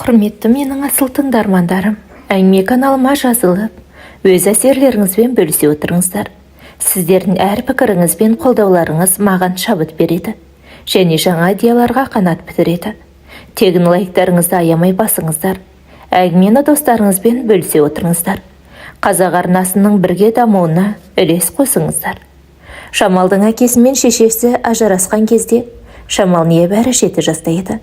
Құрметті менің асыл тыңдармандарым, әңгіме каналыма жазылып, өз әсерлеріңізбен бөлісе отырыңыздар. Сіздердің әр пікіріңіз бен қолдауларыңыз маған шабыт береді, және жаңа идеяларға қанат бітіреді. Тегін лайктарыңызды аямай басыңыздар. Әңгімені достарыңызбен бөлісе отырыңыздар. Қазақ арнасының бірге дамуына үлес қосыңыздар. Шамалдың әкесі мен шешесі ажырасқан кезде Шамал небәрі 7 жаста еді.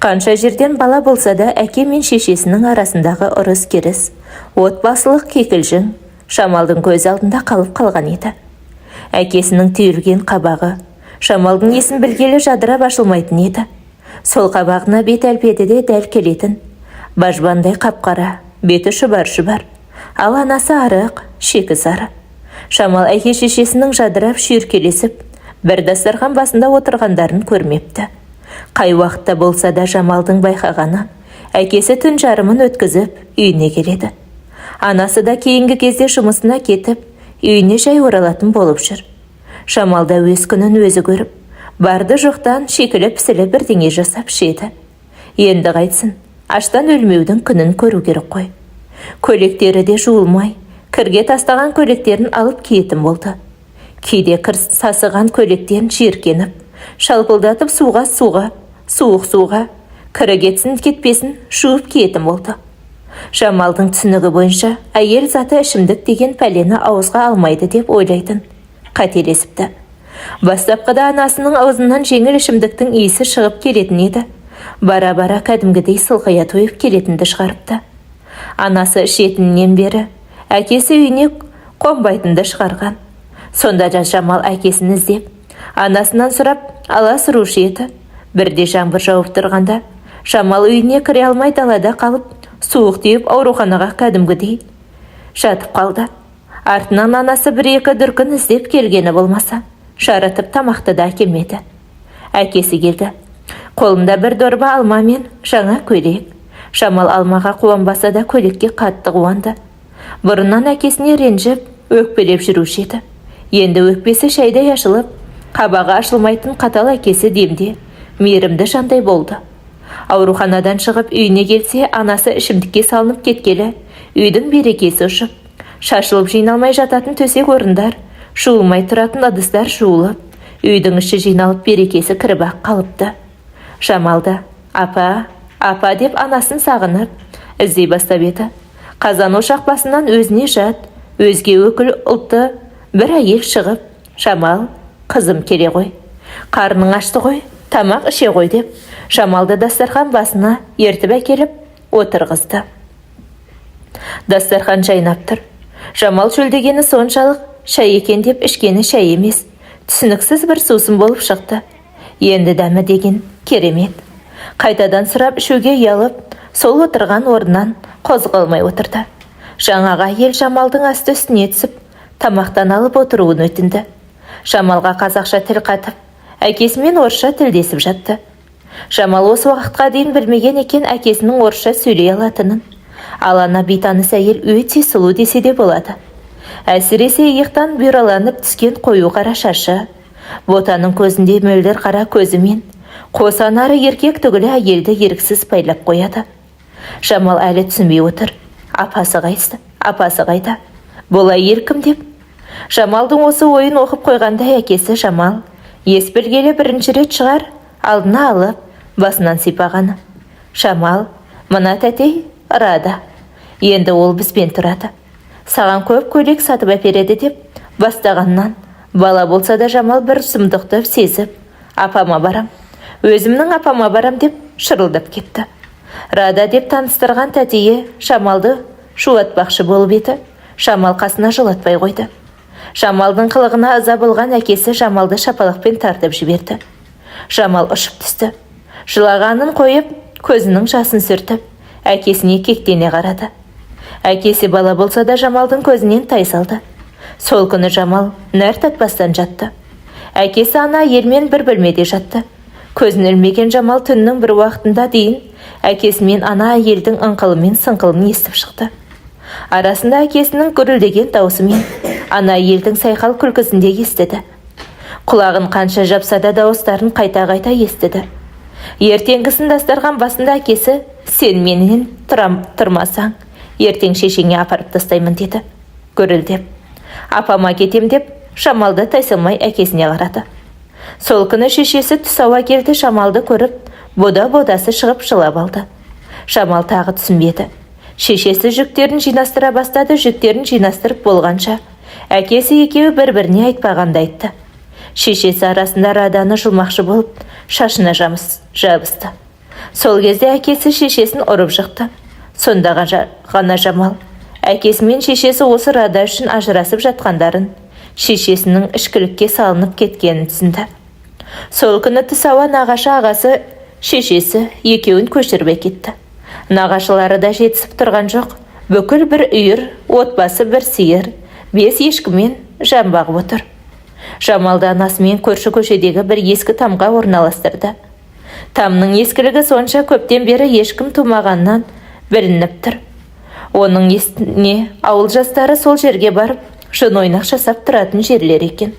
Қанша жерден бала болса да әке мен шешесінің арасындағы ұрыс-керіс, отбасылық кикілжің Шамалдың көз алдында қалып қалған еді. Әкесінің түйілген қабағы Шамалдың есін білгелі жадырап ашылмайтын еді. Сол қабағына бет әлпеті де дәл келетін. Бажбандай қапқара, беті шұбар-шұбар. Ал анасы арық, шекі сары. Шамал әке шешесінің жадырап шүйіркелесіп, бір дастархан басында отырғандарын көрмепті. Қай уақытта болса да Жамалдың байқағаны, әкесі түн жарымын өткізіп, үйіне келеді. Анасы да кейінгі кезде жұмысына кетіп, үйіне жай оралатын болып жүр. Жамал да өз күнін өзі көріп, барды жоқтан шекіліп-пісіліп бірдеңе жасап шеді. Енді қайтсын, аштан өлмеудің күнін көру керек қой. Көйлектері де жуылмай, кірге тастаған көйлектерін алып киетін болды. Кейде кір сасыған көйлектен жиіркеніп, шалпылдатып суық суға, кірі кетсін кетпесін жуып киетін болды. Жамалдың түсінігі бойынша әйел заты ішімдік деген пәлені ауызға алмайды деп ойлайтын. Қателесіпті. Бастапқыда анасының аузынан жеңіл ішімдіктің иісі шығып келетін еді. Бара-бара кәдімгідей сылқия тойып келетінді шығарыпты. Анасы ішетіннен бері әкесі үйіне қонбайтынды шығарған. Сонда Жамал әкесін іздеп, анасынан сұрап аласырушы еді. Бірде жаңбыр жауып тұрғанда, Жамал үйіне кіре алмай далада қалып, суық тиіп ауруханаға кәдімгідей жатып қалды. Артынан анасы 1-2 дүркін іздеп келгені болмаса, жарытып тамақты да әкелмеді. Әкесі келді. Қолында бір дорба алма мен жаңа көйлек. Жамал алмаға қуанбаса да көйлекке қатты қуанды. Бұрыннан әкесіне ренжіп, өкпелеп жүруші еді. Енді өкпесі шайдай ашылып, қабағы ашылмайтын қатал әкесі демде, мейірімді жандай болды. Ауруханадан шығып үйіне келсе, анасы ішімдікке салынып кеткелі, үйдің берекесі ұшып, шашылып жиналмай жататын төсек орындар, жуылмай тұратын ыдыстар жуылып, үйдің іші жиналып берекесі кіріп-ақ қалыпты. Жамалда апа деп анасын сағынып, іздей бастап еді. Қазан ошақ басынан өзіне жат, өзге өкіл ұлтты бір әйел шығып, Жамал, қызым келе ғой, қарның ашты ғой, тамақ іше ғой деп, Жамалды дастархан басына ертіп әкеліп отырғызды. Дастархан жайнап тұр. Жамал шөлдегені соншалық шай екен деп ішкені шай емес, түсініксіз бір сусын болып шықты. Енді дәмі деген керемет. Қайтадан сұрап ішуге ұялып, сол отырған орнынан қозғалмай отырды. Жаңаға ел Жамалдың асты үстіне түсіп, тамақтан алып отыруын өтінді. Жамалға қазақша тіл қатып, әкесімен орысша тілдесіп жатты. Жамал осы уақытқа дейін білмеген екен әкесінің орысша сөйлей алатынын. Ал ана бейтаныс әйел өте сұлу десе де болады. Әсіресе иықтан бұйраланып түскен қою қара шашы, ботаның көзінде мөлдір қара көзімен, қосанары еркек түгілі әйелді еріксіз байлап қояды. Жамал әлі түсінбей отыр. Апасы қайда? Бұл әйел кім деп? Жамалдың осы ойын оқып қойғандай әкесі Жамал ес білгелі бірінші рет шығар, алдына алып, басынан сипағаны. Жамал, мына тәтей Рада. Енді ол бізбен тұрады. Саған көп көйлек сатып әпереді деп бастағаннан, бала болса да Жамал бір сұмдықты сезіп, апама барам, өзімнің апама барам деп шырылдап кетті. Рада деп таныстырған тәтейі Жамалды шуатпақшы болып еді. Жамал қасына жолатпай қойды. Жамалдың қылығына ыза болған әкесі Жамалды шапалақпен тартып жіберді. Жамал ұшып түсті. Жылағанын қойып, көзінің жасын сүртіп, әкесіне кектене қарады. Әкесі бала болса да Жамалдың көзінен тайсалды. Сол күні Жамал нәр татпастан жатты. Әкесі ана елмен бір бөлмеде жатты. Көзін ілмеген Жамал түннің бір уақытында дейін әкесімен ана әйелдің ыңқылымен сыңқылын естіп шықты. Арасында әкесінің гүрілдеген даусымен ана әйелдің сайқал күлкісінде естіді. Құлағын қанша жапса да дауыстарын қайта-қайта естіді. Ертеңгісін дастархан басында әкесі сен менен тұрмасаң, ертең шешеңе апарып тастаймын деді, гүрілдеп. Апама кетем деп, Жамалды тайсалмай әкесіне қарады. Сол күні шешесі түс ауа келді, Жамалды көріп, бода-бодасы шығып жылап алды. Жамал тағы түсінбеді. Шешесі жүктерін жинастыра бастады, жүктерін жинастырып болғанша. Әкесі екеуі бір-біріне айтпағанды айтты. Шешесі арасында Раданы жұлмақшы болып, шашына жабысты. Сол кезде әкесі шешесін ұрып жықты. Сонда ғана Жамал, әкесі мен шешесі осы Рада үшін ажырасып жатқандарын, шешесінің ішкілікке салынып кеткенін түсінді. Сол күні түс ауа нағашы ағасы, шешесі екеуін көшіріп кетті. Нағашылары да жетісіп тұрған жоқ. Бүкіл бір үйір, отбасы бір сиыр, 5 ешкімен жан бағып отыр. Жамалды анасымен көрші көшедегі бір ескі тамға орналастырды. Тамның ескілігі сонша көптен бері ешкім тумағаннан білініп тұр. Оның естіне ауыл жастары сол жерге барып, жын ойнақ жасап тұратын жерлер екен.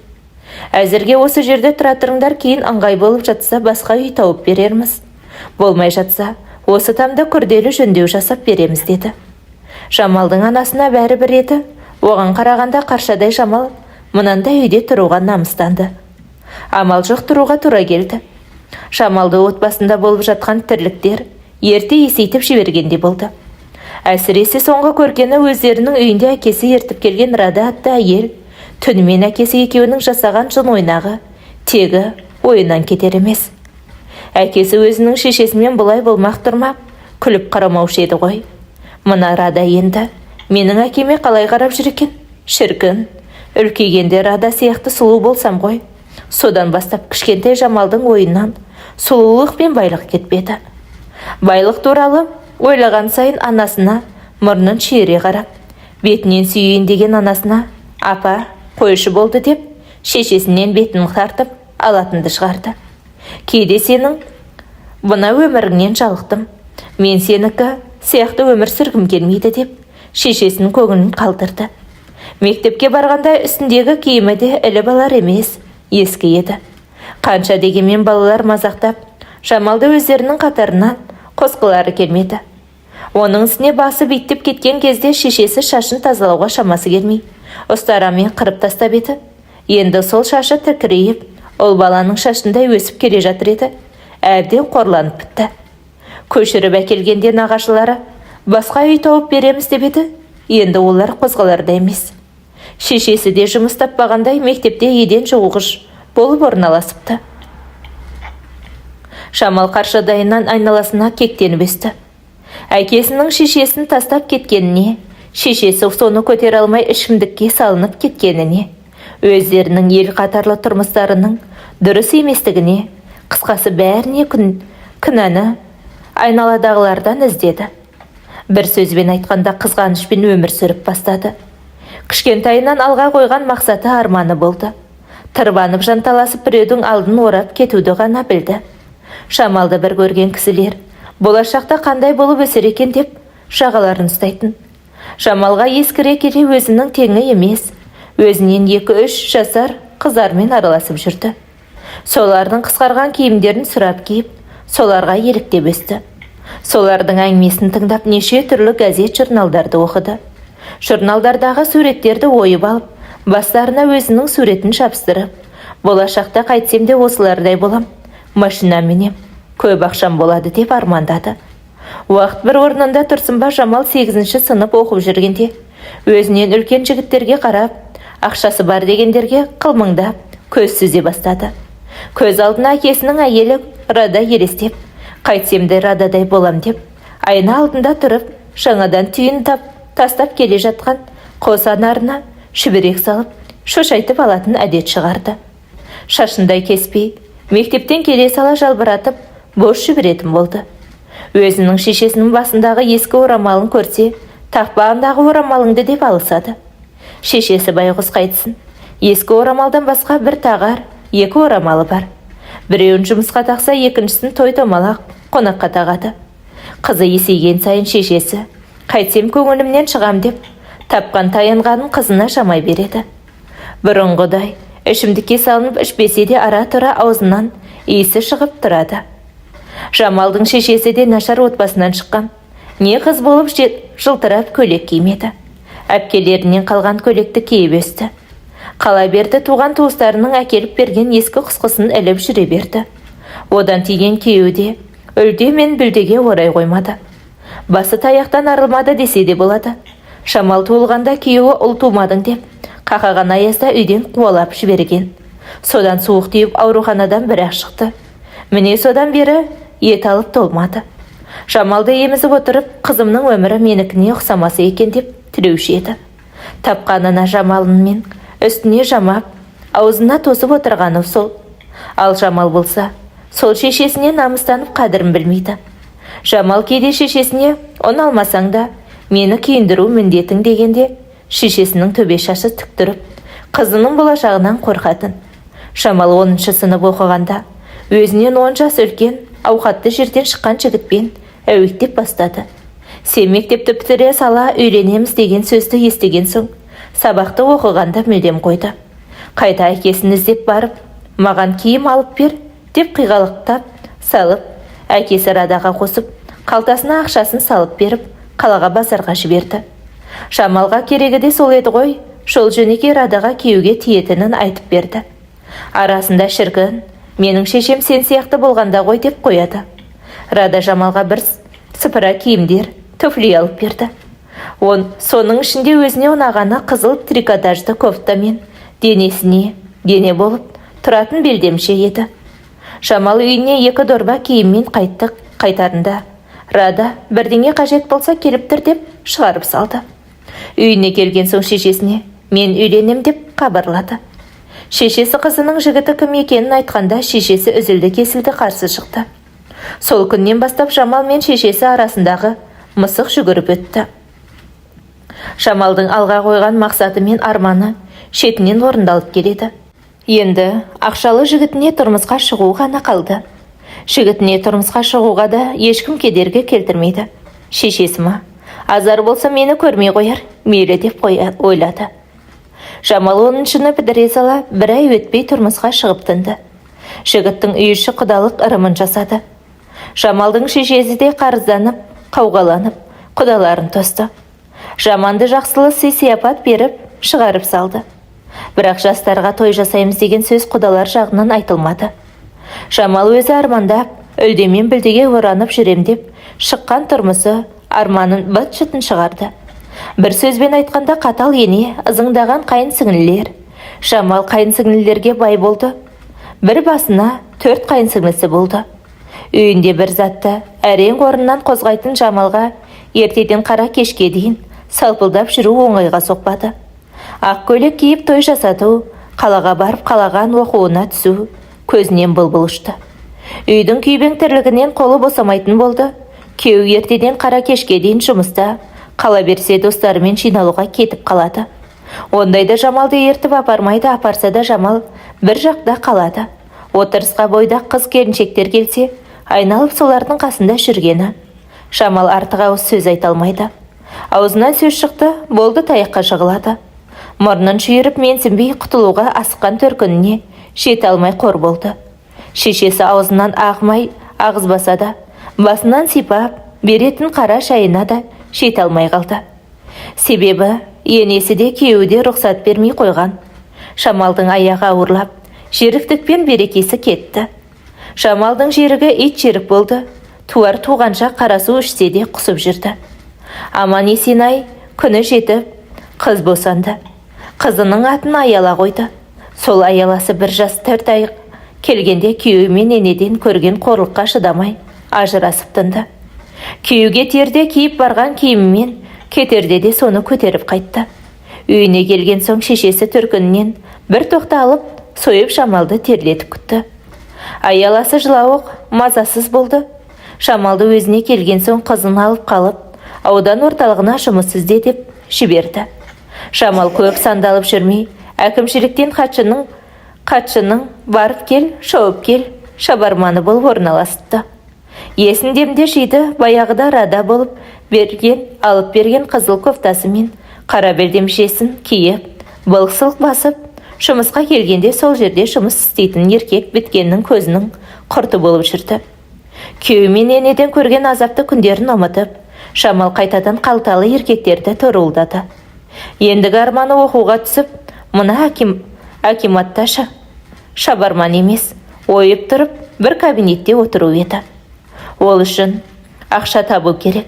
Әзірге осы жерде тұра тұрыңдар, кейін ыңғай болып жатса басқа үй тауып берерміз. Болмай жатса, осы тамда күрделі жөндеу жасап береміз деді. Жамалдың анасына бәрі бір еді. Оған қарағанда қаршадай Жамал мынандай үйде тұруға намыстанды. Амал жоқ, тұруға тура келді. Жамалды отбасында болып жатқан тірліктер ерте есейтіп жібергенде болды. Әсіресе соңғы көргені өздерінің үйінде әкесі ертіп келген Рада атты әйел, түнімен әкесі екеуінің жасаған жын ойнағы, тегі ойынан кетер емес. Әкесі өзінің шешесімен бұлай болмақ тұрмақ, күліп қарамаушы еді ғой. Мына Рада енді менің әкеме қалай қарап жүр екен? Шіркін, үлкейгенде Рада сияқты сұлу болсам ғой. Содан бастап кішкентай Жамалдың ойынан сұлулық пен байлық кетпеді. Байлық туралы ойлаған сайын анасына мұрнын шиіре қарап, бетінен сүйейін деген анасына апа қойшы болды деп, шешесінен бетін тартып алатынды шығарды. Кейде сенің бұна өміріңнен жалықтым, мен сенікі сияқты өмір сүргім келмейді деп, шешесінің көңілін қалдырды. Мектепке барғанда үстіндегі киімі де іліп алар емес, ескі еді. Қанша дегенмен балалар мазақтап, Жамалды өздерінің қатарынан қосқылары келмеді. Оның ісіне басы биттеп кеткен кезде шешесі шашын тазалауға шамасы келмей, ұстарамен қырып тастап еді. Енді сол шашы тікірейіп, ол баланың шашындай өсіп келе жатыр еді. Әбден қорланып бітті. Көшіріп әкелгенде нағашылары басқа үй тауып береміз деп еді. Енді олар қозғаларда емес. Шешесі де жұмыс таппағандай мектепте еден жуғыш болып орналасыпты. Жамал қаршадайынан айналасына кектеніп өсті. Әкесінің шешесін тастап кеткеніне, шешесі соны көтер алмай ішімдікке салынып кеткеніне, өздерінің ел қатарлы тұрмыстарының дұрыс еместігіне, қысқасы бәріне күнәні айналадағылардан іздеді. Бір сөзбен айтқанда қызғанышпен өмір сүріп бастады. Кішкентайынан алға қойған мақсаты арманы болды. Тырбанып жанталасып біреудің алдын орап кетуді ғана білді. Жамалды бір көрген кісілер болашақта қандай болып өсер екен деп жағаларын ұстайтын. Жамалға ескіре келе өзінің теңі емес, өзінен 2-3 жасар қыздармен араласып жүрді. Солардың қысқарған киімдерін сұрап киіп, соларға еліктеп өсті. Солардың әңгімесін тыңдап неше түрлі газет журналдарды оқыды. Журналдардағы суреттерді ойып алып, бастарына өзінің суретін жабыстырып, болашақта қайтсем де осылардай болам, машина менем, көп ақшам болады деп армандады. Уақыт бір орнында тұрсынба Жамал 8-ші сынып оқып жүргенде, өзінен үлкен жігіттерге қарап, ақшасы бар дегендерге қылмыңдап, көз сүзе бастады. Көз алдына әкесінің әйелі Рада елестеп, қайтсем де Рададай болам деп, айна алдында тұрып, жаңадан түйін тастап келе жатқан қос анарына шүберек салып, шошайтып алатын әдет шығарды. Шашындай кеспей, мектептен келе сала жалбыратып, бош шүберетін болды. Өзінің шешесінің басындағы ескі орамалын көрсе, тақпағындағы орамалыңды деп алысады. Шешесі байғұс қайтсын. Ескі орамалдан басқа бір тағар, 2 орамалы бар. Біреуін жұмысқа тақса, екіншісін той-томалақ қонаққа тағады. Қызы есейген сайын шешесі, қайтсем көңілімнен шығам деп, тапқан таянғанын қызына жамай береді. Бұрынғыдай ішімдікке салынып ішпесе де ара-тұра аузынан иісі шығып тұрады. Жамалдың шешесі де нашар отбасынан шыққан. Не қыз болып жылтырап көйлек кимеді. Әпкелерінен қалған көйлекті киіп өсті. Қала берді, туған туыстарының әкеліп берген ескі құсқысын іліп жүре берді. Одан тиген күйеуде үлде мен бүлдеге орай қоймады. Басы таяқтан арылмады десе де болады. Жамал туылғанда күйеуі ұл тумадың деп, қақаған аязда үйден қуалап жіберген. Содан суық тиіп ауруханадан бір-ақ шықты. Міне содан бері ет алып толмады. Жамалды емізіп отырып, қызымның өмірі менікіне ұқсамасы екен деп тілеуші еді. Тапқанына Жамалымен үстіне жамап, аузына тосып отырғаны сол. Ал Жамал болса, сол шешесіне намыстанып қадірін білмейді. Жамал кейде шешесіне «Он алмасаң да, мені киіндіру міндетің» дегенде, шешесінің төбе шашы тік тұрып, қызының болашағынан қорқатын. Жамал 10-шы сынып оқығанда, өзінен 10 жас үлкен, ауқатты жерден шыққан жігітпен әуектеп бастады. Сен мектепті бітіре сала үйленеміз деген сөзді естіген соң, сабақты оқығанда мүлдем қойды. Қайта әкесін іздеп барып, маған киім алып бер деп қиғалықтап салып, әкесі Радаға қосып, қалтасына ақшасын салып беріп, қалаға базарға жіберді. Жамалға керегі де сол еді ғой, жол жөнекей Радаға күйеуге тиетінін айтып берді. Арасында шіркін, менің шешем сен сияқты болғанда ғой деп қояды. Рада Жамалға бір сыпыра киімдер, туфли алып берді. Соның ішінде өзіне ұнағаны қызыл трикотажды кофтамен, денесіне дене болып тұратын белдемше еді. Жамал үйіне 2 дорба киіммен қайтарында. Рада бірдеңе қажет болса келіп тұр деп шығарып салды. Үйіне келген соң шешесіне «Мен үйленем» деп хабарлады. Шешесі қызының жігіті кім екенін айтқанда, шешесі үзілді кесілді қарсы шықты. Сол күннен бастап Жамал мен шешесі арасындағы мысық жүгіріп өтті. Жамалдың алға қойған мақсаты мен арманы шетінен орындалып келеді. Енді ақшалы жігітіне тұрмысқа шығу ғана қалды. Жігітіне тұрмысқа шығуға да ешкім кедергі келтірмейді. Шешесі ма, азар болса мені көрмей қояр, мейлі деп ойлады. Жамал 10-шыны бітіре сала бір ай өтпей тұрмысқа шығып тынды. Жігіттің үй іші құдалық ырымын жасады. Жамалдың шешесі де қарызданып, қауғаланып, құдаларын тосты. Жаманды жақсылы сый-сияпат беріп, шығарып салды. Бірақ жастарға той жасаймыз деген сөз құдалар жағынан айтылмады. Жамал өзі армандап, үлдемен білдеге оранып жүрем деп, шыққан тұрмысы арманын быт-шытын шығарды. Бір сөзбен айтқанда қатал ене, ызыңдаған қайын сіңлілер. Жамал қайын сіңлілерге бай болды. Бір басына 4 қайын сіңлісі болды. Үйінде бір затты әрең орнынан қозғайтын Жамалға ертеден қара кешке дейін салпылдап жүру оңайға соқпады. Ақ көйлек киіп той жасату, қалаға барып қалаған оқуына түсу көзінен бұлбұл ұшты. Үйдің күйбең тірлігінен қолы босамайтын болды. Күйеу ертеден қара кешке дейін жұмыста, қала берсе достарымен жиналуға кетіп қалады. Ондайда Жамалды ертіп апармайды, апарса да Жамал бір жақта қалады. Отырысқа бойда қыз келіншектер келсе, айналып солардың қасында жүргені. Жамал артық ауыз сөз айта алмайды. Аузынан сөз шықты, болды таяққа жығылады. Мұрнын шүйіріп менсінбей құтылуға асыққан төркініне жете алмай қор болды. Шешесі аузынан ағмай ағызбаса да, басынан сипап беретін қара шайына да жете алмай қалды. Себебі енесі де күйеуі де рұқсат бермей қойған. Жамалдың аяғы ауырлап, жеріктік пен берекесі кетті. Жамалдың жерігі ит жерік болды. Туар туғанша қарасу ішсе де құсып жүрді. Аман есен-ай, күні жетіп, қыз босанды. Қызының атын Аяла қойды. Сол Аяласы бір жас 4 ай келгенде күйеуі мен енеден көрген қорлыққа шыдамай ажырасып тынды. Күйеуге терде киіп барған киімімен кетерде де соны көтеріп қайтты. Үйіне келген соң шешесі төркінінен бір тоқта алып, сойып Жамалды терлетіп күтті. Аяласы жылауық, мазасыз болды. Жамалды өзіне келген соң қызын алып қалып, аудан орталығына жұмыс ізде деп жіберді. Жамал көп сандалып жүрмей, әкімшіліктен хатшының барып кел, шауып кел, шабарманы болып орналасыпты. Есіндемде жиды, баяғыда Рада болып алып берген қызыл кофтасы мен қара белдемшесін киіп, былқ-сылқ басып, жұмысқа келгенде сол жерде жұмыс істейтін еркек біткеннің көзінің құрты болып жүрді. Күйеуі мен енеден көрген азапты күндерін ұмытып, Жамал қайтадан қалталы еркектерді торуылдады. Ендігі арманы оқуға түсіп, мұна акиматта шабарман емес, ойып тұрып, бір кабинетте отыру еді. Ол үшін ақша табу керек.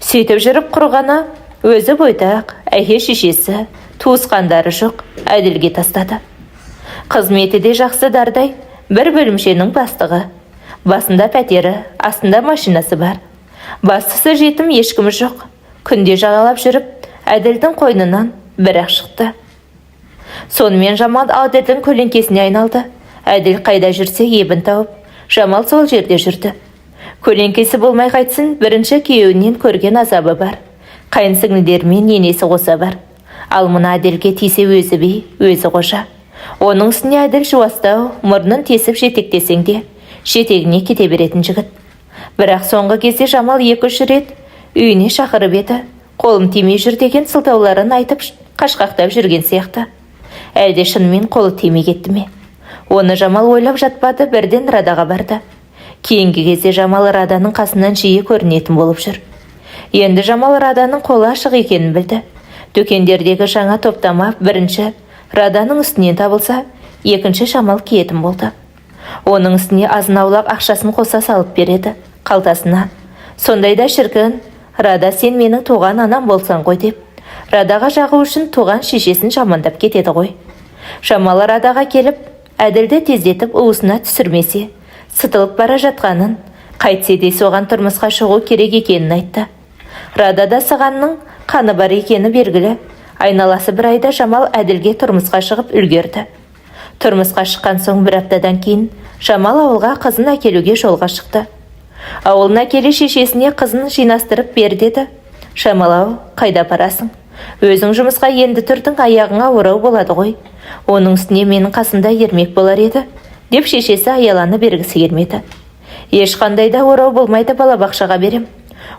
Сөйтіп жүріп құрғана, өзі бойдақ, әке шешесі, туысқандары жоқ, Әділге тастады. Қызметі де жақсы дардай, бір бөлімшенің бастығы. Басында пәтері, астында машинасы бар. Бастысы жетім ешкімі жоқ. Күнде жағалап жүріп, Әділдің қойнынан бір-ақ шықты. Сонымен Жамал Әділдің көлеңкесіне айналды. Әділ қайда жүрсе ебін тауып, Жамал сол жерде жүрді. Көлеңкесі болмай қайтсын, бірінші күйеуінен көрген азабы бар. Қайынсіңлілерімен енесі қоса бар. Ал мына Әділге тисе өзі бей, өзі қожа. Оның үстіне Әділ жуастау, мұрнын тесіп жетектесең де, жетегіне кете беретін жігіт. Бірақ соңғы кезде Жамал 2-3 рет үйіне шақырып еді. Қолым тимей жүр деген сылтауларын айтып қашқақтап жүрген сияқты. Әлде шынымен қолы тимей кетті ме? Оны Жамал ойлап жатпады, бірден Радаға барды. Кейінгі кезде Жамал Раданың қасынан жиі көрінетін болып жүр. Енді Жамал Раданың қолы ашық екенін білді. Дүкендердегі жаңа топтама бірінші Раданың үстінен табылса, екінші Жамал киетін болды. Оның үстіне азын-аулақ ақшасын қоса салып береді, қалтасына. Сондайда шіркін, Рада сен менің туған анам болсан ғой деп, Радаға жағу үшін туған шешесін жамандап кетеді ғой. Жамал Радаға келіп, Әділді тездетіп уысына түсірмесе, сытылып бара жатқанын, қайтсе де соған тұрмысқа шығу керек екенін айтты. Радада сығанның қаны бар екені белгілі. Айналасы бір айда Жамал Әділге тұрмысқа шығып үлгерді. Тұрмысқа шыққан соң бір аптадан кейін Жамал ауылға қызын әкелуге жолға шықты. Ауылына келе шешесіне қызын жинастырып бер деді. Жамал, қайда барасың? Өзің жұмысқа енді тұрдың, аяғыңа орау болады ғой. Оның үстіне менің қасында ермек болар еді, деп шешесі аяланы бергісі келмеді. Ешқандай да орау болмайды, балабақшаға берем.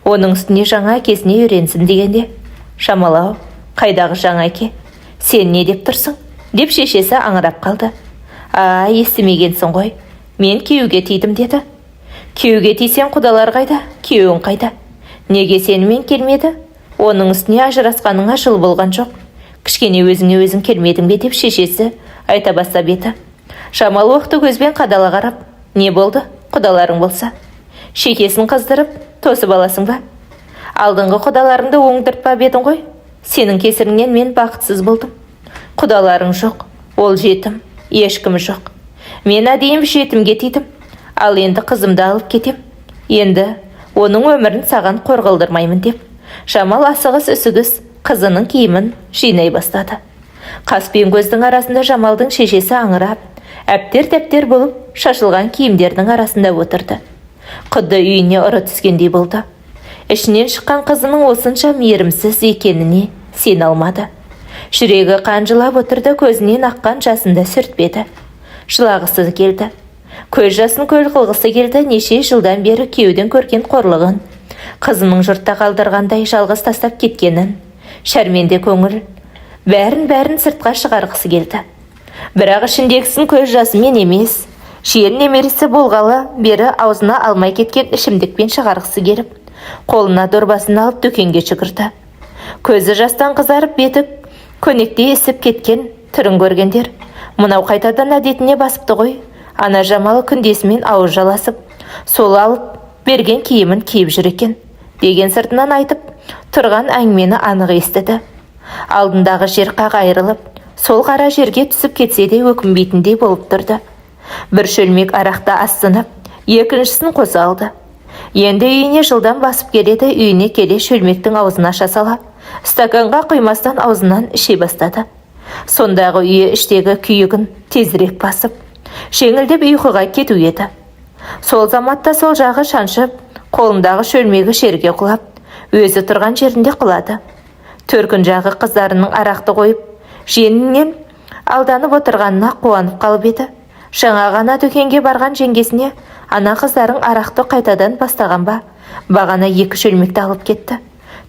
Оның үстіне жаңа әкесіне үйренсін дегенде. Жамал, қайдағы жаңа әке? Сен не деп тұрсың? Деп шешесі аңырап қалды. Естімегенсің ғой. Мен күйеуге тидім деді. Күйеуге тисен құдалар қайда? Күйеуің қайда? Неге сенімен келмеді? Оның үстіне ажырасқаныңа жыл болған жоқ. Кішкене өзіңе өзің келмедің бе деп шешесі айта бастап еді. Жамал оқты көзбен қадала қарап, не болды? Құдаларың болса. Шекесін қыздырып, тосып аласың ба? Алдыңғы құдаларыңды оңдыртпап едің ғой. Сенің кесіріңнен мен бақытсыз болдым. Құдаларың жоқ, ол жетім, ешкімі жоқ. Мен әдейім жетімге тидім. Ал енді қызымды алып кетем. Енді оның өмірін саған қорғалдырмаймын деп, Жамал асығыс үсігіс қызының киімін жинай бастады. Қас пен көздің арасында Жамалдың шешесі аңырап, әптер-тәптер болып шашылған киімдердің арасында отырды. Құдды үйіне ұры түскендей болды. Ішінен шыққан қызының осынша мейірімсіз екеніне сен алмады. Жүрегі қанжылап отырды, көзінен аққан жасында сүртпеді. Жылағысы келді. Көз жасын көл қылғысы келді. Неше жылдан бері күйеуден көрген қорлығын, қызының жұртта қалдырғандай жалғыз тастап кеткенін, шәрменде көңіл, бәрін сыртқа шығарғысы келді. Бірақ ішіндегісін көз жасымен емес, жиен немересі болғалы бері аузына алмай кеткен ішімдікпен шығарғысы келіп, қолына дорбасын алып дүкенге жүгірді. Көзі жастан қызарып, беті көнекте есіп кеткен түрін көргендер, мынау қайтадан әдетіне басыпты ғой. Ана Жамал күндесімен ауыз жаласып, сол алып берген киімін киіп жүр екен деген сыртынан айтып тұрған әңгімені анық естіді. Алдындағы жер қақ айырылып, сол қара жерге түсіп кетсе де өкінбейтіндей болып тұрды. Бір шөлмек арақта астынып, екіншісін қоса алды. Енді үйіне жылдан басып келеді. Үйіне келе шөлмектің аузын аша сала, стаканға құймастан аузынан іше бастады. Сондағы үйі іштегі күйігін тезірек басып, жеңілдеп ұйқыға кету еді. Сол заматта сол жағы шаншып, қолындағы шөлмегі жерге құлап, өзі тұрған жерінде құлады. Төркін жағы қыздарының арақты қойып, жеңінен алданып отырғанына қуанып қалып еді. Жаңа ғана дүкенге барған жеңгесіне, ана қыздарың арақты қайтадан бастаған ба? Бағана 2 шөлмекті алып кетті.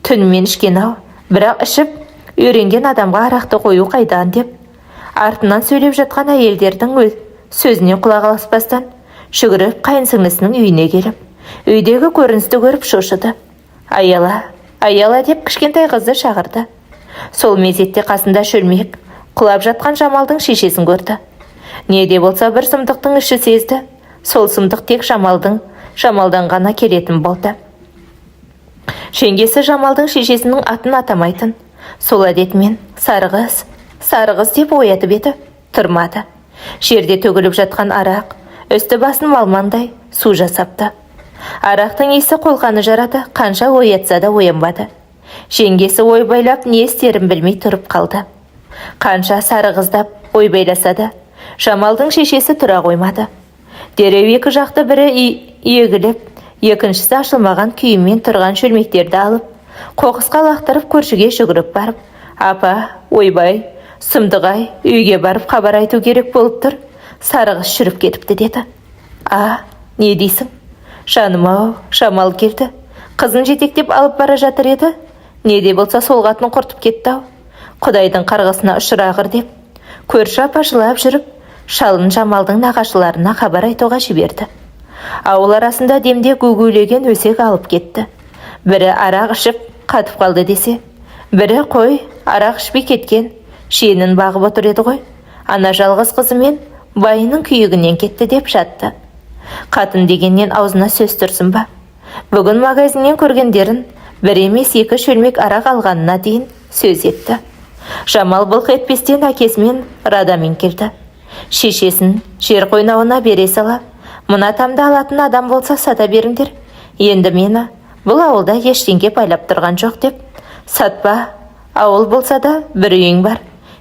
Түнімен ішкен-ау, бірақ ішіп үйренген адамға арақты қою қайдан деп. Артынан сөйлеп жатқан әйелдердің сөзіне құлақ аспастан жүгіріп қайынсіңлісінің үйіне келіп, Үйдегі көріністі көріп шошыды. Аяла, аяла деп кішкентай қызды шақырды. Сол мезетте қасында шөлмек, құлап жатқан Жамалдың шешесін көрді. Не де болса бір сұмдықтың іші сезді. Сол сұмдық тек Жамалдан ғана келетін болды. Жеңгесі Жамалдың шешесінің атын атамайтын. Сол әдетімен сарығыз деп оятып еді. Тұрмады. Жерде төгіліп жатқан арақ, үсті басын малмандай су жасапты. Арақтың иісі қолқаны жарады, қанша оятса да оянбады. Жеңгесі ойбайлап не істерін білмей тұрып қалды. Қанша сарығыздап ойбайласа да, Жамалдың шешесі тұра қоймады. Дереу екі жақты бірі егіліп, екіншісі ашылмаған күйімен тұрған шөлмектерді алып, қоқысқа лақтырып көршіге жүгіріп барып, апа, ойбай, сұмдық-ай, үйге барып хабар айту керек болып тұр, сарығыз жүріп кетіпті деді. Не дейсің? Жаным-ау, Жамал келді. Қызын жетектеп алып бара жатыр еді. Не де болса сол қатын құртып кетті-ау. Құдайдың қарғысына ұшырағыр деп. Көрші апа жылап жүріп, шалын Жамалдың нағашыларына хабар айтуға жіберді. Ауыл арасында демде гугулеген өсек алып кетті. Бірі арақ ішіп қатып қалды десе, бірі қой арақ ішпей кеткен, шиенін бағып отыр еді ғой. Ана жалғыз қызымен байының күйігінен кетті деп жатты. Қатын дегеннен аузына сөз тұрсын ба? Бүгін магазиннен көргендерін бір емес екі шөлмек арақ алғанына дейін сөз етті. Жамал былқ етпестен әкесімен Радамен келді. Шешесін жер қойнауына бере сала, мына тамды алатын адам болса сата беріңдер. Енді мені бұл ауылда ештеңе байлап тұрған жоқ деп. Сатпа, ауыл болса да бір үйің бар.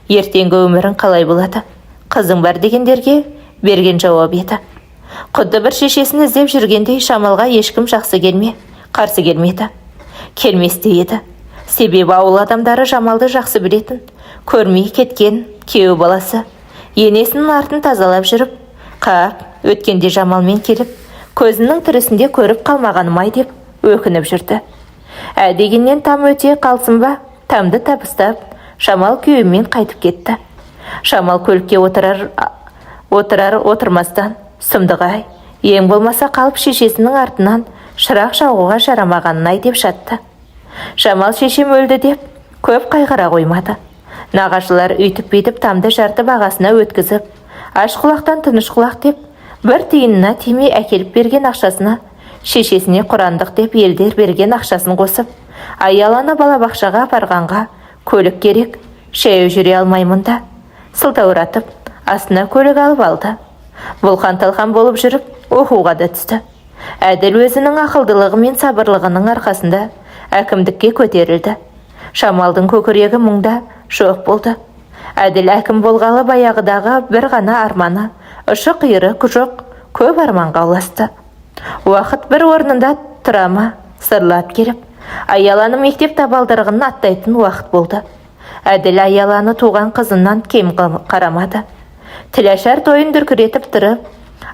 Ертеңгі өмірің қалай болады? Қызың бар дегендерге берген жауап еді. Құдды бір шешесін іздеп жүргендей Жамалға ешкім қарсы келмеді. Келместе еді. Себебі ауыл адамдары Жамалды жақсы білетін, көрмей кеткен күйеу баласы. Енесінің артын тазалап жүріп, өткенде Жамалмен келіп, көзінің тірісінде көріп қалмағаным-ай деп өкініп жүрді. Дегеннен там өте қалсын ба, тамды табыстап, Жамал күйеуімен қайтып кетті. Жамал көлікке отырмастан, сұмдық-ай, ең болмаса қалып шешесінің артынан шырақ жағуға жарамағанын-ай деп жатты. Жамал шешем өлді деп көп қайғыра қоймады. Нағашылар үйтіп-бүйтіп тамды жарты бағасына өткізіп, аш құлақтан тыныш құлақ деп, бір тиынына тимей әкеліп берген ақшасына, шешесіне құрандық деп елдер берген ақшасын қосып, аяланы балабақшаға апарғанға көлік керек, шәйі жүре алмаймын да, сылтауратып, астына көлік алып алды. Бұлқан-талқан болып жүріп, оқуға да түсті. Әділ өзінің ақылдылығы мен сабырлығының арқасында әкімдікке көтерілді. Жамалдың көкірегі мұңда жоқ болды. Әділ әкім болғалы баяғыдағы бір ғана арманы, ұшы-қиыры жоқ, көп арманға ұласты. Уақыт бір орнында тұрама, сырлап келіп, аяланы мектеп табалдырығын аттайтын уақыт болды. Әділ аяланы туған қызынан кем қарамады. Тілашар тойын дүркіретіп тұрып,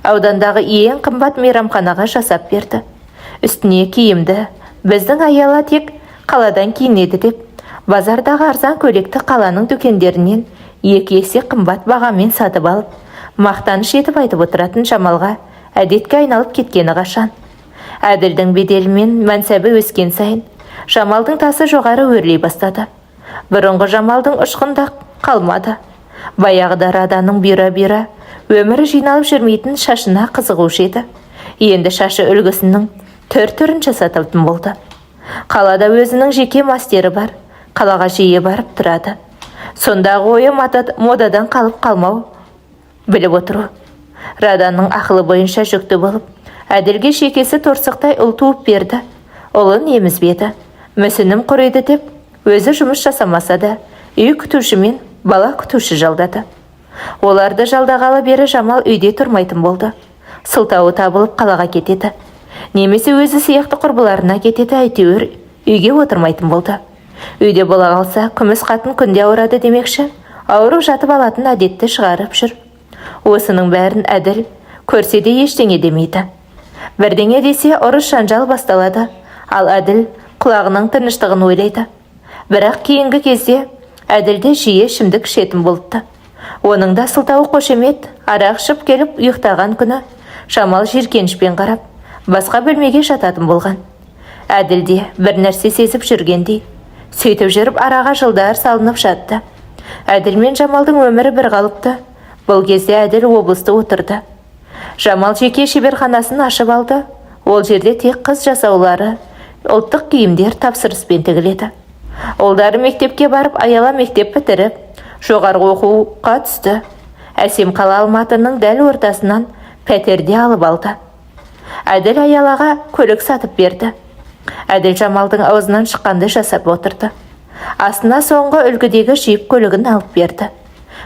аудандағы ең қымбат мейрамханаға жасап берді. Үстіне киімді, біздің аяла тек қаладан киінеді деп, базардағы арзан көйлекті қаланың дүкендерінен 2 есе қымбат бағамен сатып алып, мақтаныш етіп айтып отыратын Жамалға әдетке айналып кеткені қашан. Әділдің беделімен мәнсәбі өскен сайын, Жамалдың тасы жоғары өрлей бастады. Бұрынғы Жамалдың ұшқында қалмады. Баяғыда Раданың бұйра-бұйра өмірі жиналып жүрмейтін шашына қызығушы еді. Енді шашы үлгісінің түр-түрін жасатылатын болды. Қалада өзінің жеке мастері бар, қалаға жиі барып тұрады. Сондағы ойы модадан қалып қалмау, біліп отыру. Раданың ақылы бойынша жүкті болып, Әділге шекесі торсықтай ұл туып берді. Ұлын емізбеді, мүсінім құрайды деп, өзі жұмыс жасамаса да, үй күтуші мен бала күтуші жалдады. Оларды жалдағалы бері Жамал үйде тұрмайтын болды. Сылтауы табылып қалаға кетеді. Немесе өзі сияқты құрбыларына кетеді, әйтеуір үйге отырмайтын болды. Үйде бола қалса, күміс қатын күнде ауырады демекші, ауырып жатып алатын әдетті шығарып жүр. Осының бәрін Әділ көрсе де ештеңе демейді. Бірдеңе десе ұрыс жанжал басталады, ал Әділ құлағының тыныштығын ойлайды. Бірақ кейінгі кезде Әділде жиі ішімдік ішетін болыпты. Оның да сылтауы қошемет, арақ ішіп келіп ұйықтаған күні Жамал жиіркенішпен қарап, басқа бөлмеге жататын болған. Әділ де бір нәрсе сезіп жүргендей. Сөйтіп жүріп араға жылдар салынып жатты. Әділ мен Жамалдың өмірі бір қалыпты. Бұл кезде Әділ облыста отырды. Жамал жеке шеберханасын ашып алды. Ол жерде тек қыз жасаулары, ұлттық киімдер тапсырыспен тігіледі. Олдары мектепке барып, аяла мектеп бітіріп, жоғарғы оқуға түсті. Әсем қала Алматының дәл ортасынан пәтерде алып алды. Әділ аялаға көлік сатып берді. Әділ Жамалдың аузынан шыққанды жасап отырды. Астына соңғы үлгідегі жип көлігін алып берді.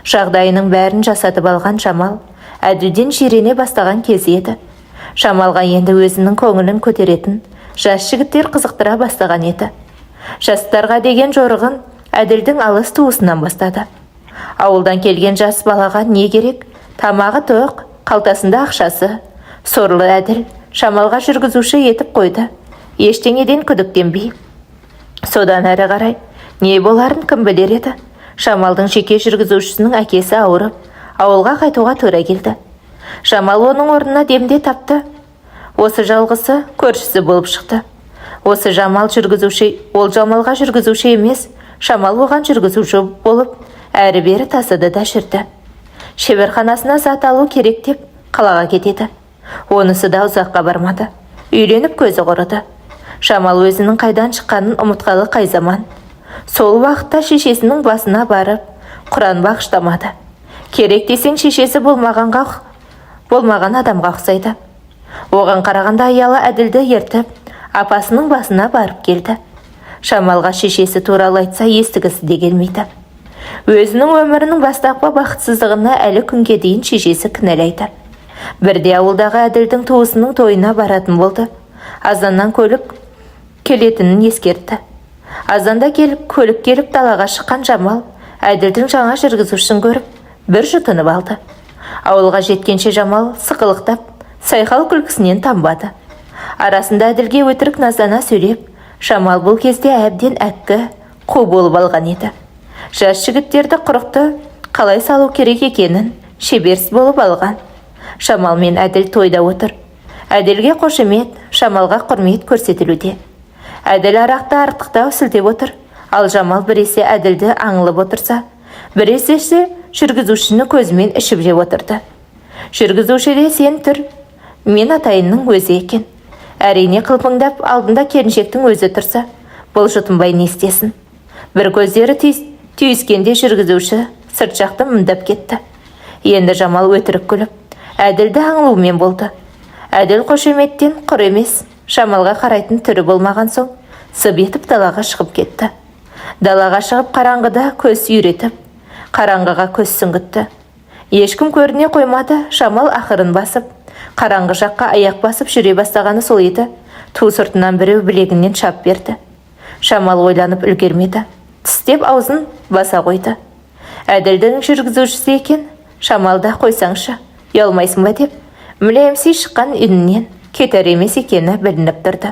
Жағдайының бәрін жасатып алған Жамал Әділден жирене бастаған кезі еді. Жамалға енді өзінің көңілін көтеретін жас жігіттер қызықтыра бастаған еді. Жастарға деген жорығын Әділдің алыс туысынан бастады. Ауылдан келген жас балаға не керек? Тамағы тоқ, қалтасында ақшасы. Сорлы Әділ Жамалға жүргізуші етіп қойды. Ештеңеден күдіктенбей. Содан әрі қарай не боларын кім білер еді? Жамалдың жеке жүргізушісінің әкесі ауырып, ауылға қайтуға тура келді. Жамал оның орнына демде тапты. Осы жалғысы көршісі болып шықты. Осы Жамал жүргізуші, ол Жамалға жүргізуші емес, Жамал оған жүргізуші болып, әрі-бері тасыды да жүрді. Шеберханасына зат алу керек деп қалаға кетеді. Онысы да ұзаққа бармады. Үйленіп көзі құрыды. Жамал өзінің қайдан шыққанын ұмытқалы қай заман. Сол уақытта шешесінің басына барып, Құран бағыштамады. Керек десең шешесі болмаған адамға ұқсайды. Оған қарағанда аялы Әділді ертіп, апасының басына барып келді. Жамалға шешесі туралы айтса естігісі де келмейді. Өзінің өмірінің бастапқы бақытсыздығына әлі күнге дейін шешесі кінәлайды. Бірде ауылдағы Әділдің туысының тойына баратын болды. Азаннан көлік келетінін ескертті. Азанда көлік келіп далаға шыққан Жамал Әділдің жаңа жүргізушісін көріп, бір жұтынып алды. Ауылға жеткенше Жамал сықылықтап, сайқал күлкісінен тамбады. Арасында Әділге өтірік наздана сөйлеп, Жамал бұл кезде әбден әккі, қу болып алған еді. Жас жігіттерді құрықты қалай салу керек екенін шеберіс болып алған. Жамал мен Әділ тойда отыр. Әділге қошемет, Жамалға құрмет көрсетілуде. Әділ арақты артықтау сілтеп отыр. Ал Жамал біресе Әділді аңылып отырса, біресе жүргізушіні көзімен ішіп жеп отырды. Жүргізушіде сен тұр, мен атайынның өзі екен. Әрине қылпыңдап алдында келіншектің өзі тұрса, бұл жұтынбай не істесін. Бір көздері түйіскенде жүргізуші сырт жақты мұндап кетті. Енді Жамал өтірік күліп, Әділді аңылумен болды. Әділ қошеметтен құр емес, Жамалға қарайтын түрі болмаған соң, сып етіп далаға шығып кетті. Далаға шығып қараңғыда көз үйретіп, қараңғыға көз сүңгітті. Ешкім көріне қоймады. Жамал ақырын басып, қараңғы жаққа аяқ басып жүре бастағаны сол еді. Ту сыртынан біреу білегінен шап берді. Жамал ойланып үлгермеді. Тістеп аузын баса қойды. Әділдің жүргізушісі екен. Жамал да қойсаңшы, ұялмайсың ба деп, мүләйімси шыққан үнінен кетер емес екені білініп тұрды.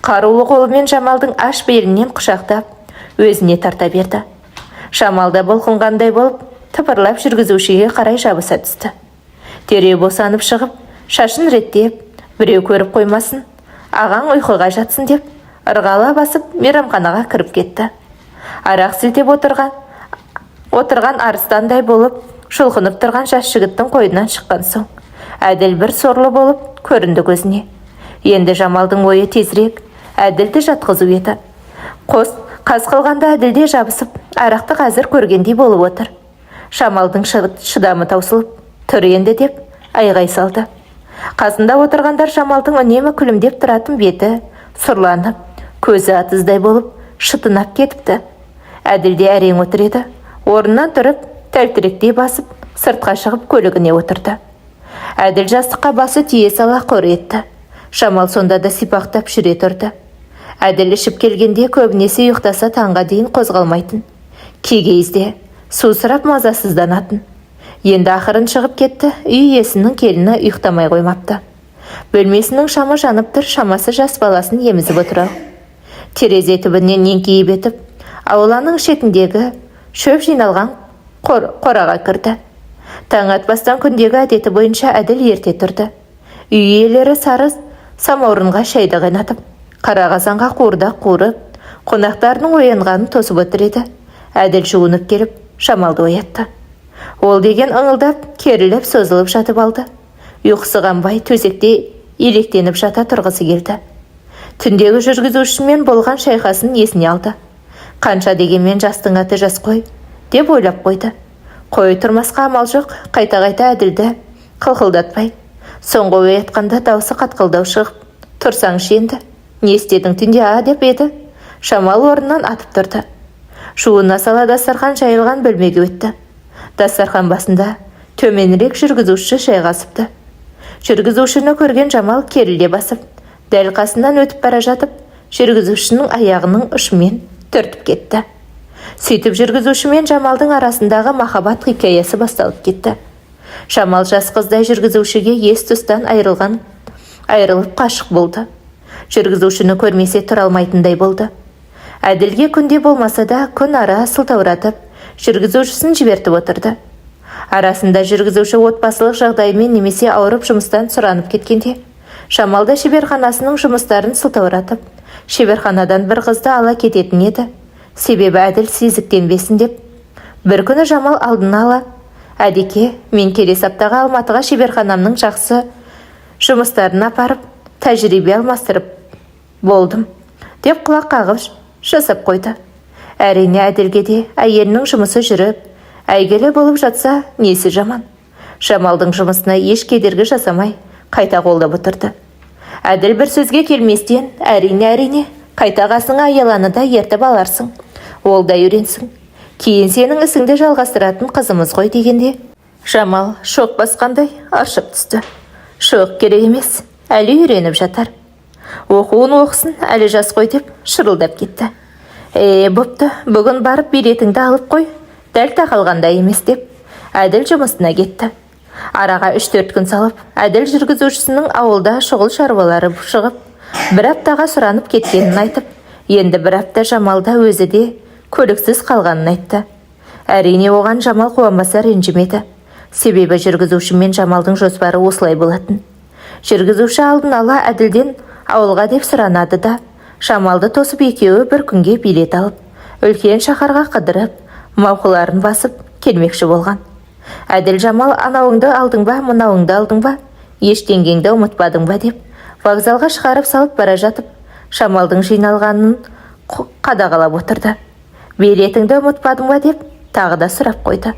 Қарулы қолымен Жамалдың аш белінен құшақтап, өзіне тарта берді. Жамал да бұлқынғандай болып, тыпырлап жүргізушіге қарай жабыса түсті. Дереу босанып шығып, шашын реттеп, біреу көріп қоймасын, ағаң ұйқыға жатсын деп, ырғала басып мейрамханаға кіріп кетті. Арақ сілтеп отырған арыстандай болып, шұлқынып тұрған жас жігіттің қойынан шыққан соң, Әділ бір сорлы болып көрінді көзіне. Енді Жамалдың ойы тезірек Әділді жатқызу еді. Қас қылғанда Әділде жабысып, арақты қазір көргендей болып отыр. Жамалдың шыдамы таусылып, тұр енді деп айғай салды. Қасында отырғандар Жамалдың үнемі күлімдеп тұратын беті сұрланып, көзі атыздай болып шытынап кетіпті. Әділде әрең отыр еді. Орнынан тұрып, тәлтіректей басып, сыртқа шығып көлігіне отырды. Әділ жастыққа басы тие сала қор етті. Жамал сонда да сипақтап жүре тұрды. Әділ ішіп келгенде көбінесе ұйықтаса таңға дейін қозғалмайтын. Кей кезде сусырап мазасызданатын. Енді ақырын шығып кетті. Үй иесінің келіні ұйықтамай қоймапты. Бөлмесінің шамы жанып тұр, шамасы жас баласын емізіп отырау. Терезе түбінен еңкейіп етіп, ауланың шетіндегі шөп жиналған қораға кірді. Таң атпастан күндегі әдеті бойынша Әділ ерте тұрды. Үй иелері самаурынға шайды қайнатып, қара қазанға қуырдақ қуырып, қонақтарының оянғанын тосып отыр еді. Әділ жуынып келіп, Жамалды оятты. Ол деген ыңылдап, керіліп, созылып жатып алды. Ұйқысы қанбай, төсекте електеніп жата тұрғысы келді. Түндегі жүргізушімен болған шайқасын есіне алды. Қанша дегенмен жастың аты жас қой, деп ойлап қойды. Қой тұрмасқа амал жоқ, қайта-қайта Әділді қылқылдатпай. Соңғы оятқанда даусы қатқылдау шығып, тұрсаңшы енді, не істедің түнде деп еді. Жамал орнынан атып тұрды. Жуына сала дастархан жайылған бөлмеге өтті. Дастархан басында төменірек жүргізуші жайғасыпты. Жүргізушіні көрген Жамал керіле басып, дәл қасынан өтіп бара жатып, жүргізушінің аяғының ұшымен түртіп кетті. Сөйтіп жүргізушімен Жамалдың арасындағы махаббат хикаясы басталып кетті. Жамал жас қыздай жүргізушіге ес тұстан айырылып қашық болды. Жүргізушіні көрмесе тұра алмайтындай болды. Әділге күнде болмаса да күн ара сылтауратып, жүргізушісін жібертіп отырды. Арасында жүргізуші отбасылық жағдаймен немесе ауырып жұмыстан сұранып кеткенде, Жамал да шеберханасының жұмыстарын сылтауратып, шеберханадан бір қызды ала кететін еді. Себебі Әділ сезіктенбесін деп. Бір күні Жамал алдына ала, «Әдеке, мен келесі аптаға Алматыға шеберханамның жақсы жұмыстарын апарып, тәжірибе алмастырып болдым», деп құлақ қағып жасап қойды. Әрине Әділге де әйелінің жұмысы жүріп, әйгілі болып жатса, несі жаман. Жамалдың жұмысына еш кедергі жасамай, қайта қолдап отырды. Әділ бір сөзге келместен, әрине, қайта қасыңа аяланы да ертіп аларсың. Ол да үйренсің. Кейін сенің ісіңді жалғастыратын қызымыз ғой дегенде, Жамал шоқ басқандай аршып түсті. Шоқ керек емес, әлі үйреніп жатар. Оқуын оқысын, әлі жас қой деп шырылдап кетті. Бопты, бүгін барып билетіңді алып қой, дәл тақалғанда емес деп, Әділ жұмысына кетті. Араға 3-4 күн салып, Әділ жүргізушісінің ауылда шұғыл шаруалары шығып, бір аптаға сұранып кеткенін айтып, енді бір апта Жамалда өзі де көліксіз қалғанын айтты. Әрине оған Жамал қуанбаса ренжімеді. Себебі жүргізуші мен Жамалдың жоспары осылай болатын. Жүргізуші алдын ала Әділден ауылға деп сұранады да, Жамалды тосып екеуі бір күнге билет алып, үлкен шаһарға қыдырып, мауқыларын басып келмекші болған. Әділ Жамал анауыңды алдың ба, мынауыңды алдың ба, ештеңеңді ұмытпадың ба деп, вокзалға шығарып салып бара жатып, Жамалдың жиналғанын қадағалап отырды. Билетіңді ұмытпадың ба деп, тағы да сұрап қойды.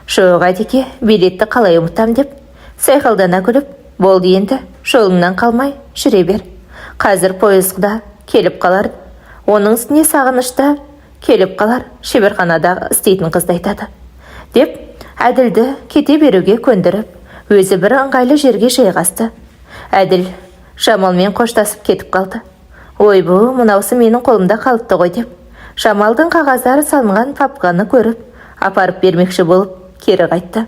Жоқ Әдеке, билетті қалай ұмытам деп, сайқалдана күліп, болды енді, жолыңнан қалмай жүре бер. Қазір пойызда келіп қалар, оның үстіне сағынышта келіп қалар, шеберханада істейтін қызды айтады. Деп, Әділді кете беруге көндіріп, өзі бір ыңғайлы жерге жайғасты. Әділ Жамалмен қоштасып кетіп қалды. Ойбу, мынаусы менің қолымда қалыпты ғой деп, Жамалдың қағаздары салынған папканы көріп, апарып бермекші болып, кері қайтты.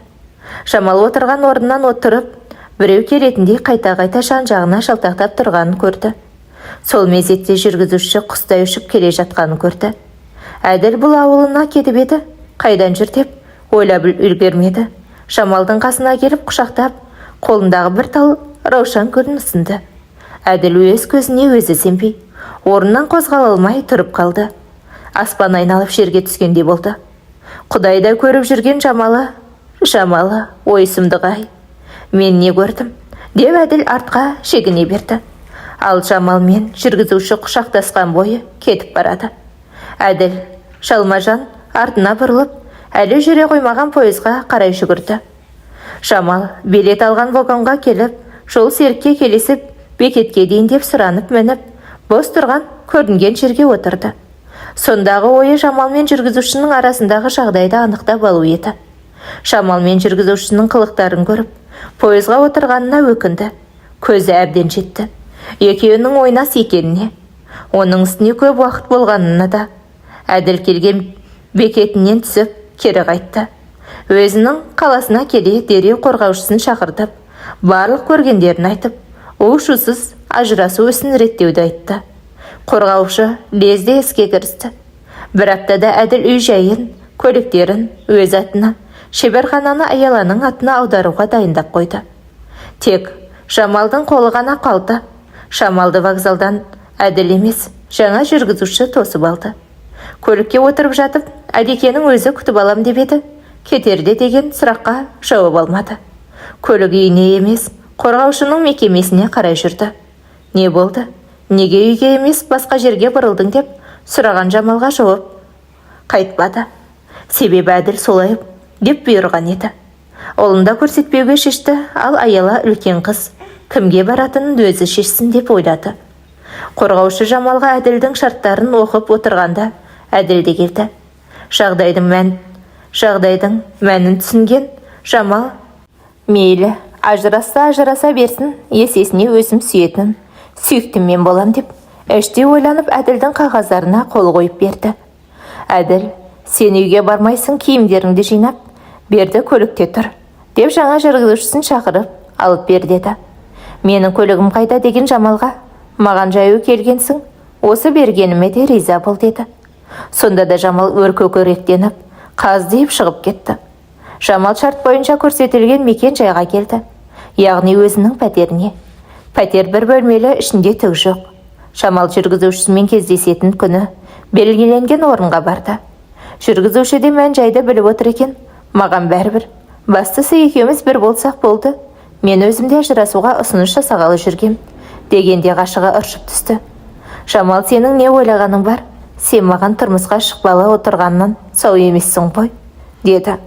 Жамал отырған орнынан отырып, біреу келетіндей қайта-қайта жан-жағына жалтақтап тұрғанын көрді. Сол мезетте жүргізуші құстай ұшып келе жатқанын көрді. Әділ бұл ауылына кетіп еді, қайдан жүр деп ойлап үлгермеді. Жамалдың қасына келіп құшақтап, қолындағы бір тал раушан гүлін ұсынды. Әділ өз көзіне өзі сенбей, орнынан қозғала алмай тұрып қалды. Аспан айналып жерге түскендей болды. Құдайда көріп жүрген Жамалы, ой сұмдық-ай, мен не көрдім, деп Әділ артқа шегіне берді. Ал Жамал мен жүргізуші құшақтасқан бойы кетіп барады. Әділ жалма-жан артына бұрылып, әлі жүре қоймаған пойызға қарай жүгірді. Жамал билет алған вагонға келіп, жол серікке келесіп, бекетке дейін деп сұранып мініп, бос тұрған көрінген жерге отырды. Сондағы ойы Жамал мен жүргізушінің арасындағы жағдайды анықтап алу еді. Жамал мен жүргізушінің қылықтарын көріп, пойызға отырғанына өкінді. Көзі әбден жетті. Екеуінің ойнас екеніне, оның үстіне көп уақыт болғанына да. Әділ келген бекетінен түсіп, кері қайтты. Өзінің қаласына келе дереу қорғаушысын шақыртып, барлық көргендерін айтып, у-шусыз ажырасу ісін реттеуді айтты. Қорғаушы лезде іске кірісті. Бір аптада Әділ үй жайын, көліктерін өз атына, шеберхананы аяланың атына аударуға дайындап қойды. Тек Жамалдың қолы ғана қалды. Шамалды вокзалдан Әділ емес, жаңа жүргізуші тосып алды. Көлікке отырып жатып, Әдекенің өзі күтіп алам деп еді. Кетерде деген сұраққа жауап алмады. Көлік үйіне емес, қорғаушының мекемесіне қарай жүрді. Не болды? Неге үйге емес, басқа жерге бұрылдың деп сұраған Жамалға жауап қайтпады. Себебі Әділ солай деп бұйырған еді. Олында көрсетпеуге шешті, ал аяла үлкен қыз. Кімге баратынын өзі шешсін деп ойлады. Қорғаушы Жамалға Әділдің шарттарын оқып отырғанда Әділ де келді. Жағдайдың мәнін түсінген Жамал, мейлі, ажыраса берсін, есесіне өзім сүйетін, сүйіктім мен болам деп, іште ойланып Әділдің қағаздарына қол қойып берді. Әділ, сен үйге бармайсың, киімдеріңді жинап, берді, көлікте тұр, деп жаңа жүргізушісін шақырып алып бер деді. Менің көлігім қайда деген Жамалға, маған жаяу келгенсің, осы бергеніме де риза бол деді. Сонда да Жамал өркөкіректеніп, қаздиып шығып кетті. Жамал шарт бойынша көрсетілген мекен жайға келді, яғни өзінің пәтеріне. Пәтер бір бөлмелі, ішінде түк жоқ. Жамал жүргізушісімен кездесетін күні белгіленген орынға барды. Жүргізуші де мән жайды біліп отыр екен. Маған бәрібір, бастысы екеуміз бір болсақ болды. Мен өзімде ажырасуға ұсыныс жасағалы жүргем, дегенде ғашығы ыршып түсті. Жамал, сенің не ойлағаның бар? Сен маған тұрмысқа шықпалы отырғаннан сау емессің ғой, деді.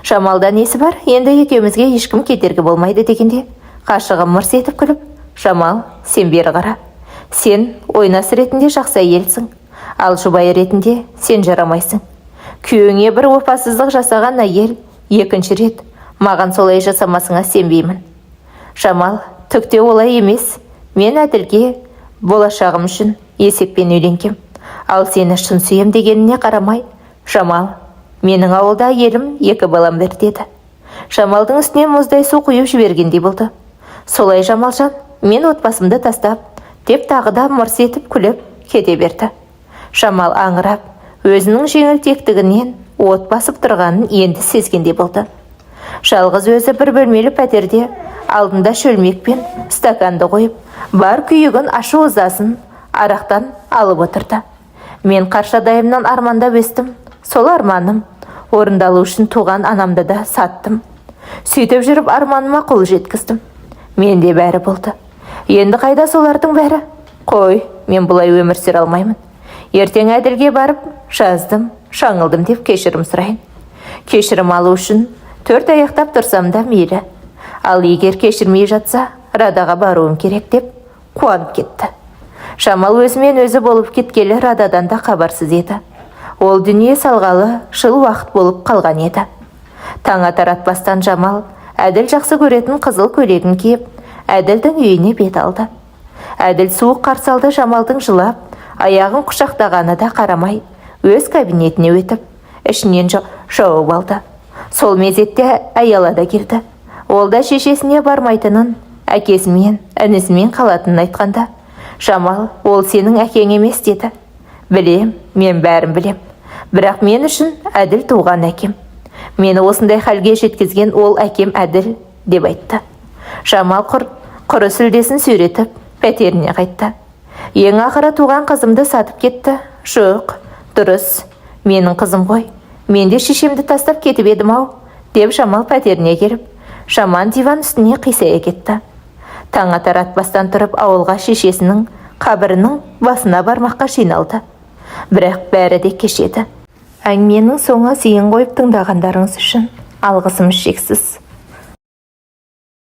Жамалда несі бар? Енді екеумізге ешкім кедергі болмайды дегенде ғашығым мырс етіп күліп, Жамал, сен бері қара. Сен ойнас ретінде жақсы әйелсің, ал жұбайы ретінде сен жарамайсың. Күйеуіңе бір опасыздық жасаған әйел екінші рет маған солай жасамасыңа сенбеймін. Жамал, түкте олай емес. Мен Әділге болашағым үшін есеппен үйленгем. Ал сені шын сүйем дегеніне қарамай, Жамал, менің ауылда әйелім 2 балам бар деді. Жамалдың үстіне мұздай су құйып жібергендей болды. Солай Жамалжан, мен отбасымды тастап, деп тағы да мырс етіп күліп кете берді. Жамал аңырап, өзінің жеңілтектігінен от басып тұрғанын енді сезгендей болды. Жалғыз өзі бір бөлмелі пәтерде алдында шөлмекпен стаканды қойып, бар күйігін ашу ызасын арақтан алып отырды. Мен қаршадайымнан армандап өстім, сол арманым орындалу үшін туған анамды да саттым. Сөйтіп жүріп арманыма қол жеткіздім. Менде бәрі болды. Енді қайда солардың бәрі? Қой, мен бұлай өмір сүре алмаймын. Ертең Әділге барып, жаздым, шаңылдым деп кешірім сұрайын. Кешірім алу үшін 4 аяқтап тұрсам да мейлі. Ал егер кешірмей жатса, Радаға баруым керек деп қуанып кетті. Жамал өзімен өзі болып кеткелі Рададан да хабарсыз еді. Ол дүние салғалы жыл уақыт болып қалған еді. Таң атар атпастан Жамал Әділ жақсы көретін қызыл көйлегін киіп, Әділдің үйіне бет алды. Әділ суық қарсы алды. Жамалдың жылап, аяғын құшақтағаны да қарамай, өз кабинетіне өтіп, ішінен жауап алды. Сол мезетте аяла да келді. Ол да шешесіне бармайтынын, әкесімен, інісімен қалатынын айтқанда, Жамал, ол сенің әкең емес деді. Білем, мен бәрін білем. Бірақ мен үшін Әділ туған әкем. Мені осындай халге жеткізген ол әкем Әділ деп айтты. Жамал құры сүлдесін сүйретіп, пәтеріне қайтты. Ең ақыры туған қызымды сатып кетті. Жоқ, дұрыс, менің қызым ғой. Мен де шешемді тастап кетіп едім ау, деп Жамал пәтеріне келіп, жаман диван үстіне қисая кетті. Таң атар атпастан тұрып ауылға шешесінің қабірінің басына бармаққа жиналды. Бірақ бәрі де кешеді. Әңгіменің соңы зейін қойып тыңдағандарыңыз үшін алғысым шексіз.